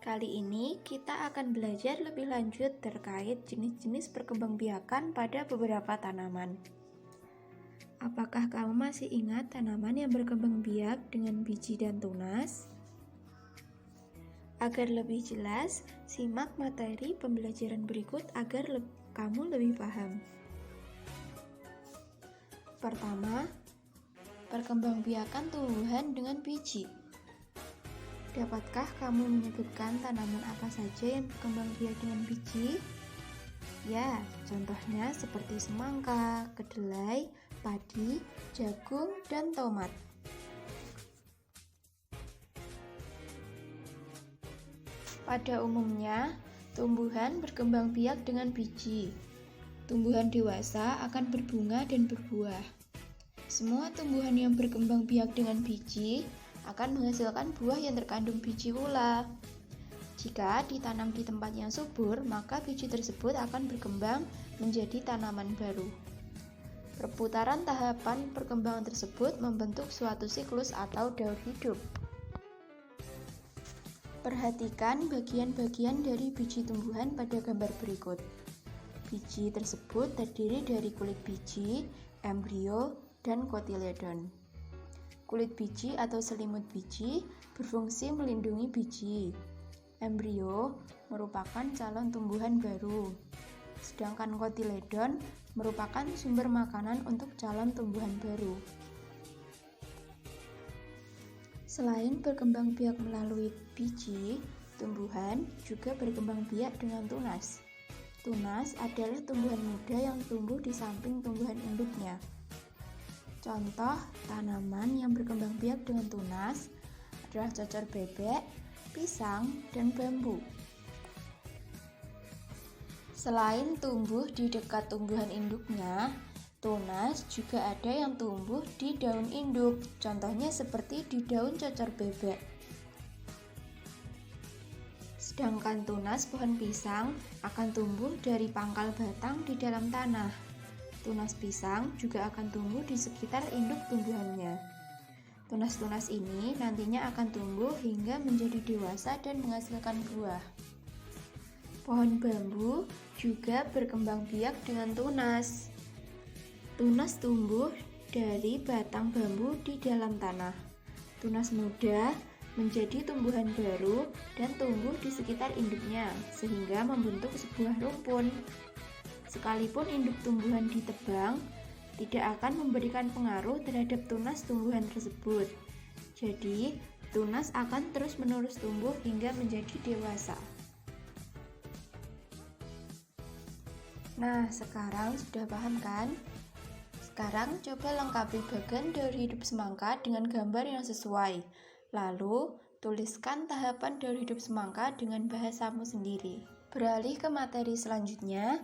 Kali ini kita akan belajar lebih lanjut terkait jenis-jenis perkembangbiakan pada beberapa tanaman. Apakah kamu masih ingat tanaman yang berkembang biak dengan biji dan tunas? Agar lebih jelas, simak materi pembelajaran berikut agar kamu lebih paham. Pertama, perkembangbiakan tumbuhan dengan biji. Dapatkah kamu menyebutkan tanaman apa saja yang berkembang biak dengan biji? Ya, contohnya seperti semangka, kedelai, padi, jagung, dan tomat. Pada umumnya, tumbuhan berkembang biak dengan biji. Tumbuhan dewasa akan berbunga dan berbuah. Semua tumbuhan yang berkembang biak dengan biji akan menghasilkan buah yang terkandung biji pula. Jika ditanam di tempat yang subur, maka biji tersebut akan berkembang menjadi tanaman baru. Perputaran tahapan perkembangan tersebut membentuk suatu siklus atau daur hidup. Perhatikan bagian-bagian dari biji tumbuhan pada gambar berikut. Biji tersebut terdiri dari kulit biji, embrio, dan kotiledon. Kulit biji atau selimut biji berfungsi melindungi biji. Embrio merupakan calon tumbuhan baru, sedangkan kotiledon merupakan sumber makanan untuk calon tumbuhan baru. Selain berkembang biak melalui biji, tumbuhan juga berkembang biak dengan tunas. Tunas adalah tumbuhan muda yang tumbuh di samping tumbuhan induknya. Contoh tanaman yang berkembang biak dengan tunas adalah cocor bebek, pisang, dan bambu. Selain tumbuh di dekat tumbuhan induknya, tunas juga ada yang tumbuh di daun induk, contohnya seperti di daun cocor bebek. Sedangkan tunas pohon pisang akan tumbuh dari pangkal batang di dalam tanah. Tunas pisang juga akan tumbuh di sekitar induk tumbuhannya. Tunas-tunas ini nantinya akan tumbuh hingga menjadi dewasa dan menghasilkan buah. Pohon bambu juga berkembang biak dengan tunas. Tunas tumbuh dari batang bambu di dalam tanah. Tunas muda menjadi tumbuhan baru dan tumbuh di sekitar induknya, sehingga membentuk sebuah rumpun. Sekalipun induk tumbuhan ditebang, tidak akan memberikan pengaruh terhadap tunas tumbuhan tersebut. Jadi, tunas akan terus-menerus tumbuh hingga menjadi dewasa. Nah, sekarang sudah paham kan? Sekarang coba lengkapi bagian daur hidup semangka dengan gambar yang sesuai. Lalu, tuliskan tahapan daur hidup semangka dengan bahasamu sendiri. Beralih ke materi selanjutnya,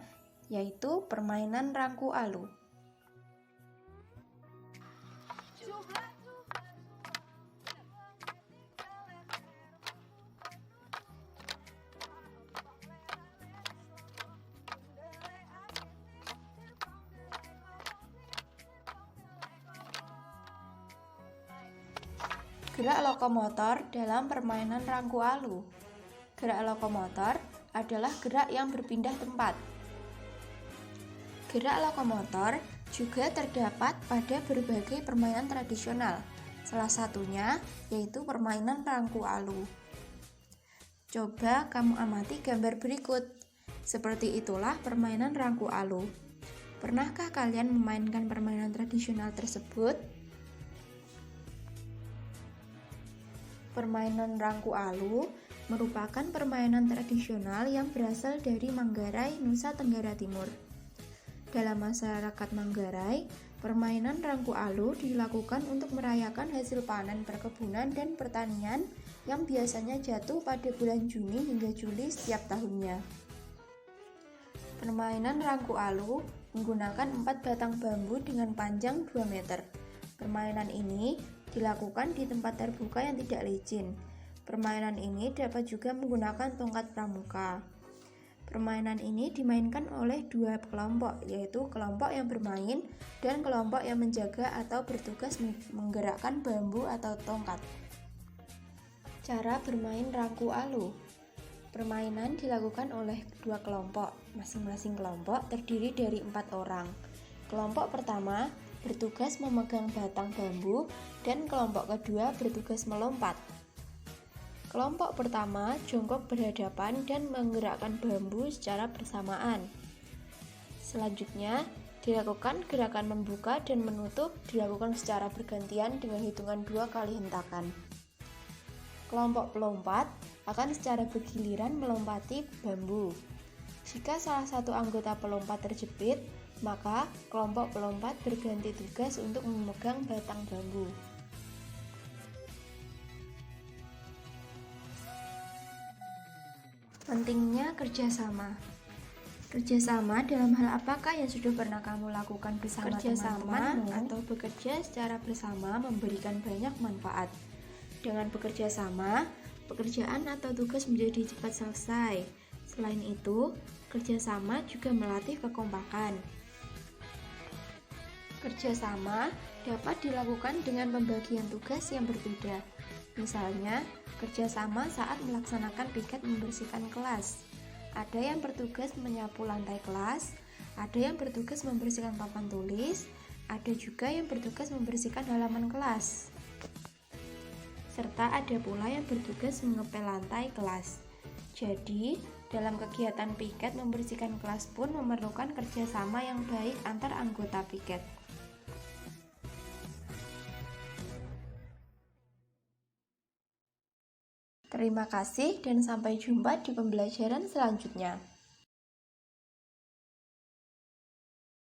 yaitu permainan rangku alu. Gerak lokomotor dalam permainan rangku alu. Gerak lokomotor adalah gerak yang berpindah tempat. Gerak lokomotor juga terdapat pada berbagai permainan tradisional, salah satunya yaitu permainan rangku alu. Coba kamu amati gambar berikut. Seperti itulah permainan rangku alu. Pernahkah kalian memainkan permainan tradisional tersebut? Permainan rangku alu merupakan permainan tradisional yang berasal dari Manggarai, Nusa Tenggara Timur. Dalam masyarakat Manggarai, permainan rangku alu dilakukan untuk merayakan hasil panen perkebunan dan pertanian yang biasanya jatuh pada bulan Juni hingga Juli setiap tahunnya. Permainan rangku alu menggunakan 4 batang bambu dengan panjang 2 meter. Permainan ini dilakukan di tempat terbuka yang tidak licin. Permainan ini dapat juga menggunakan tongkat pramuka. Permainan ini dimainkan oleh 2 kelompok, yaitu kelompok yang bermain dan kelompok yang menjaga atau bertugas menggerakkan bambu atau tongkat. Cara bermain rangku alu. Permainan dilakukan oleh dua kelompok. Masing-masing kelompok terdiri dari 4 orang. Kelompok pertama bertugas memegang batang bambu dan kelompok kedua bertugas melompat. Kelompok pertama jongkok berhadapan dan menggerakkan bambu secara bersamaan. Selanjutnya, dilakukan gerakan membuka dan menutup dilakukan secara bergantian dengan hitungan 2 kali hentakan. Kelompok pelompat akan secara bergiliran melompati bambu. Jika salah satu anggota pelompat terjepit, maka kelompok pelompat berganti tugas untuk memegang batang bambu. Pentingnya kerjasama. Kerjasama dalam hal apakah yang sudah pernah kamu lakukan bersama teman-temanmu atau bekerja secara bersama memberikan banyak manfaat. Dengan bekerja sama, pekerjaan atau tugas menjadi cepat selesai. Selain itu, kerjasama juga melatih kekompakan. Kerjasama dapat dilakukan dengan pembagian tugas yang berbeda. Misalnya, kerjasama saat melaksanakan piket membersihkan kelas. Ada yang bertugas menyapu lantai kelas, ada yang bertugas membersihkan papan tulis, ada juga yang bertugas membersihkan halaman kelas. Serta ada pula yang bertugas mengepel lantai kelas. Jadi, dalam kegiatan piket membersihkan kelas pun memerlukan kerjasama yang baik antar anggota piket. Terima kasih dan sampai jumpa di pembelajaran selanjutnya.